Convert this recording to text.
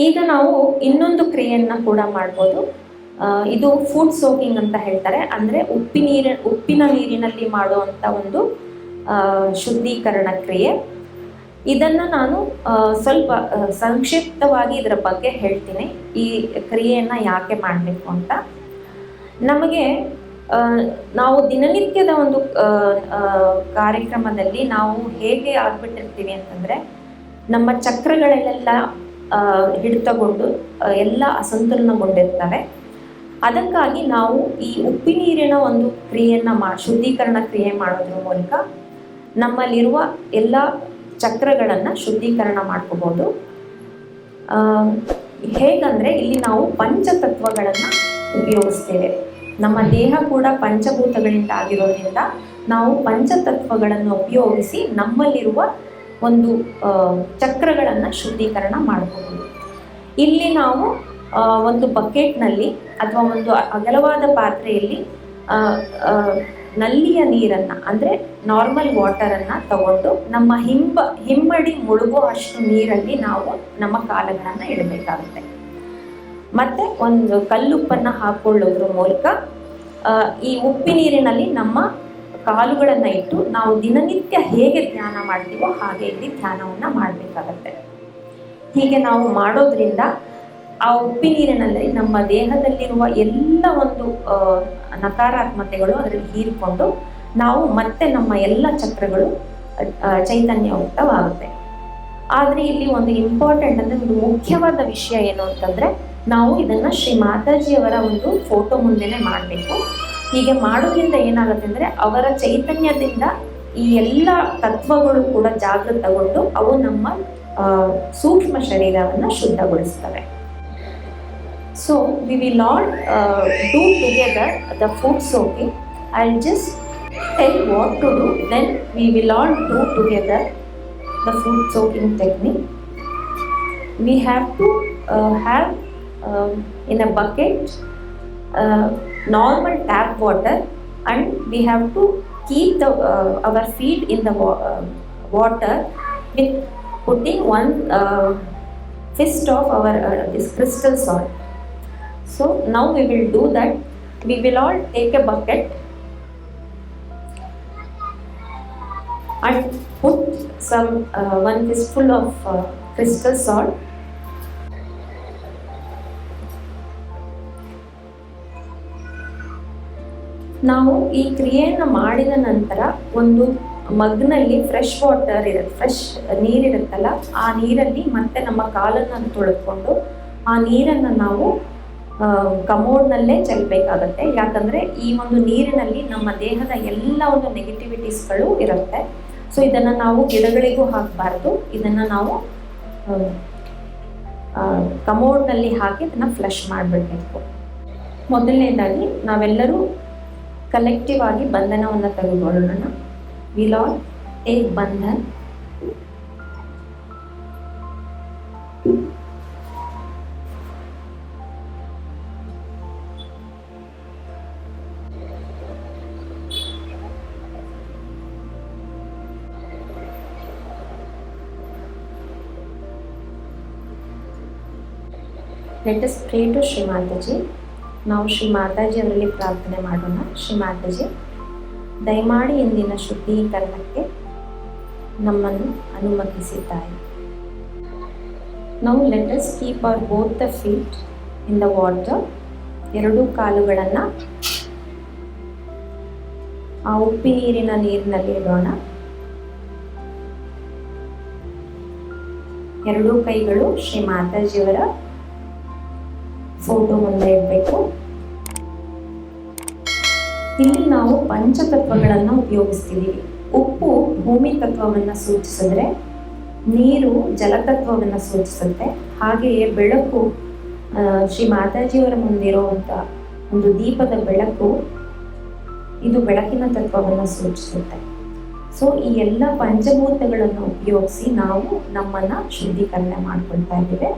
ಈಗ ನಾವು ಇನ್ನೊಂದು ಕ್ರಿಯೆಯನ್ನ ಕೂಡ ಮಾಡ್ಬೋದು. ಇದು ಫುಡ್ ಸೋಕಿಂಗ್ ಅಂತ ಹೇಳ್ತಾರೆ. ಅಂದರೆ ಉಪ್ಪಿನ ನೀರಿನಲ್ಲಿ ಮಾಡುವಂಥ ಒಂದು ಶುದ್ಧೀಕರಣ ಕ್ರಿಯೆ. ಇದನ್ನು ನಾನು ಸ್ವಲ್ಪ ಸಂಕ್ಷಿಪ್ತವಾಗಿ ಇದರ ಬಗ್ಗೆ ಹೇಳ್ತೀನಿ, ಈ ಕ್ರಿಯೆಯನ್ನು ಯಾಕೆ ಮಾಡಬೇಕು ಅಂತ. ನಮಗೆ ನಾವು ದಿನನಿತ್ಯದ ಒಂದು ಕಾರ್ಯಕ್ರಮದಲ್ಲಿ ನಾವು ಹೇಗೆ ಆಗ್ಬಿಟ್ಟಿರ್ತೀವಿ ಅಂತಂದರೆ, ನಮ್ಮ ಚಕ್ರಗಳಲ್ಲೆಲ್ಲ ಹಿಡಿತಗೊಂಡು ಎಲ್ಲ ಅಸಂತುಲನಗೊಂಡಿರ್ತವೆ. ಅದಕ್ಕಾಗಿ ನಾವು ಈ ಉಪ್ಪಿನೀರಿನ ಒಂದು ಕ್ರಿಯೆಯನ್ನು ಶುದ್ಧೀಕರಣ ಕ್ರಿಯೆ ಮಾಡೋದ್ರ ಮೂಲಕ ನಮ್ಮಲ್ಲಿರುವ ಎಲ್ಲ ಚಕ್ರಗಳನ್ನು ಶುದ್ಧೀಕರಣ ಮಾಡ್ಕೋಬೋದು. ಹೇಗಂದರೆ ಇಲ್ಲಿ ನಾವು ಪಂಚತತ್ವಗಳನ್ನು ಉಪಯೋಗಿಸ್ತೇವೆ. ನಮ್ಮ ದೇಹ ಕೂಡ ಪಂಚಭೂತಗಳಿಂದ ಆಗಿರೋದ್ರಿಂದ ನಾವು ಪಂಚತತ್ವಗಳನ್ನು ಉಪಯೋಗಿಸಿ ನಮ್ಮಲ್ಲಿರುವ ಒಂದು ಚಕ್ರಗಳನ್ನು ಶುದ್ಧೀಕರಣ ಮಾಡಬಹುದು. ಇಲ್ಲಿ ನಾವು ಒಂದು ಬಕೆಟ್ನಲ್ಲಿ ಅಥವಾ ಒಂದು ಅಗಲವಾದ ಪಾತ್ರೆಯಲ್ಲಿ ನಲ್ಲಿಯ ನೀರನ್ನು, ಅಂದರೆ ನಾರ್ಮಲ್ ವಾಟರನ್ನು ತಗೊಂಡು ನಮ್ಮ ಹಿಮ್ಮಡಿ ಮುಳುಗೋ ಅಷ್ಟು ನೀರಲ್ಲಿ ನಾವು ನಮ್ಮ ಕಾಲುಗಳನ್ನು ಇಡಬೇಕಾಗುತ್ತೆ. ಮತ್ತು ಒಂದು ಕಲ್ಲುಪ್ಪನ್ನು ಹಾಕೊಳ್ಳೋದ್ರ ಮೂಲಕ ಈ ಉಪ್ಪಿನೀರಿನಲ್ಲಿ ನಮ್ಮ ಕಾಲುಗಳನ್ನು ಇಟ್ಟು ನಾವು ದಿನನಿತ್ಯ ಹೇಗೆ ಧ್ಯಾನ ಮಾಡ್ತೀವೋ ಹಾಗೆ ಇಲ್ಲಿ ಧ್ಯಾನವನ್ನು ಮಾಡಬೇಕಾಗತ್ತೆ. ಹೀಗೆ ನಾವು ಮಾಡೋದ್ರಿಂದ ಆ ಉಪ್ಪಿನೀರಿನಲ್ಲಿ ನಮ್ಮ ದೇಹದಲ್ಲಿರುವ ಎಲ್ಲ ಒಂದು ನಕಾರಾತ್ಮಕತೆಗಳು ಅದರಲ್ಲಿ ಹೀರಿಕೊಂಡು ನಾವು ಮತ್ತೆ ನಮ್ಮ ಎಲ್ಲ ಚಕ್ರಗಳು ಚೈತನ್ಯಯುಕ್ತವಾಗುತ್ತೆ. ಆದರೆ ಇಲ್ಲಿ ಒಂದು ಇಂಪಾರ್ಟೆಂಟ್ ಅಂದರೆ ಒಂದು ಮುಖ್ಯವಾದ ವಿಷಯ ಏನು ಅಂತಂದರೆ, ನಾವು ಇದನ್ನು ಶ್ರೀ ಮಾತಾಜಿಯವರ ಒಂದು ಫೋಟೋ ಮುಂದೆನೇ ಮಾಡಬೇಕು. ಹೀಗೆ ಮಾಡೋದ್ರಿಂದ ಏನಾಗುತ್ತೆ ಅಂದರೆ, ಅವರ ಚೈತನ್ಯದಿಂದ ಈ ಎಲ್ಲ ತತ್ವಗಳು ಕೂಡ ಜಾಗೃತಗೊಂಡು ಅವು ನಮ್ಮ ಸೂಕ್ಷ್ಮ ಶರೀರವನ್ನು ಶುದ್ಧಗೊಳಿಸ್ತವೆ. So we will all do together the food soaking. I'll just tell what to do, then we will all do together the food soaking technique. We have to have in a bucket normal tap water, and we have to keep our feet in the water with putting one fist of our this crystal salt. So now we will do that. We will all take a bucket and put some one fistful of crystal salt. ನಾವು ಈ ಕ್ರಿಯೆಯನ್ನು ಮಾಡಿದ ನಂತರ ಒಂದು ಮಗ್ನಲ್ಲಿ fresh water ಇರುತ್ತೆ, fresh ನೀರಿರುತ್ತಲ್ಲ, ಆ ನೀರಲ್ಲಿ ಮತ್ತೆ ನಮ್ಮ ಕಾಲನ್ನು ತೊಳೆದುಕೊಂಡು ಆ ನೀರನ್ನು ನಾವು ಕಮೋಡ್ನಲ್ಲೇ ಚೆಲ್ಲಬೇಕಾಗತ್ತೆ. ಯಾಕಂದರೆ ಈ ಒಂದು ನೀರಿನಲ್ಲಿ ನಮ್ಮ ದೇಹದ ಎಲ್ಲ ಒಂದು ನೆಗೆಟಿವಿಟೀಸ್ಗಳು ಇರುತ್ತೆ. ಸೊ ಇದನ್ನು ನಾವು ಗಿಡಗಳಿಗೂ ಹಾಕಬಾರ್ದು, ಇದನ್ನು ನಾವು ಕಮೋಡ್ನಲ್ಲಿ ಹಾಕಿ ಇದನ್ನು ಫ್ಲಶ್ ಮಾಡಿಬಿಡ್ಬೇಕು. ಮೊದಲನೇದಾಗಿ ನಾವೆಲ್ಲರೂ ಕಲೆಕ್ಟಿವ್ ಆಗಿ ಬಂಧನವನ್ನು ತೆಗೆದುಕೊಳ್ಳೋಣ. Will all take Bandhan. Let us pray to Shri Mataji. ನಾವು ಶ್ರೀ ಮಾತಾಜಿ ಅವರಲ್ಲಿ ಪ್ರಾರ್ಥನೆ ಮಾಡೋಣ. ಶ್ರೀ ಮಾತಾಜಿ, ದಯಮಾಡಿ ಇಂದಿನ ಶುದ್ಧೀಕರಣಕ್ಕೆ ನಮ್ಮನ್ನು ಅನುಮತಿಸಿದ್ದಾರೆ. ನಾವು let us keep our both the feet in the water. ಎರಡೂ ಕಾಲುಗಳನ್ನು ಆ ನೀರಿನಲ್ಲಿ ಇಡೋಣ. ಎರಡೂ ಕೈಗಳು ಶ್ರೀ ಮಾತಾಜಿಯವರ ಫೋಟೋ ಮುಂದೆ ಇಡಬೇಕು. ಇಲ್ಲಿ ನಾವು ಪಂಚತತ್ವಗಳನ್ನು ಉಪಯೋಗಿಸ್ತಿದ್ದೀವಿ. ಉಪ್ಪು ಭೂಮಿ ತತ್ವವನ್ನು ಸೂಚಿಸಿದ್ರೆ, ನೀರು ಜಲತತ್ವವನ್ನು ಸೂಚಿಸುತ್ತೆ. ಹಾಗೆಯೇ ಬೆಳಕು, ಶ್ರೀ ಮಾತಾಜಿಯವರ ಮುಂದಿರುವಂಥ ಒಂದು ದೀಪದ ಬೆಳಕು, ಇದು ಬೆಳಕಿನ ತತ್ವವನ್ನು ಸೂಚಿಸುತ್ತೆ. ಸೊ ಈ ಎಲ್ಲ ಪಂಚಭೂತಗಳನ್ನು ಉಪಯೋಗಿಸಿ ನಾವು ನಮ್ಮನ್ನು ಶುದ್ಧೀಕರಣ ಮಾಡ್ಕೊಳ್ತಾ ಇದ್ದೇವೆ.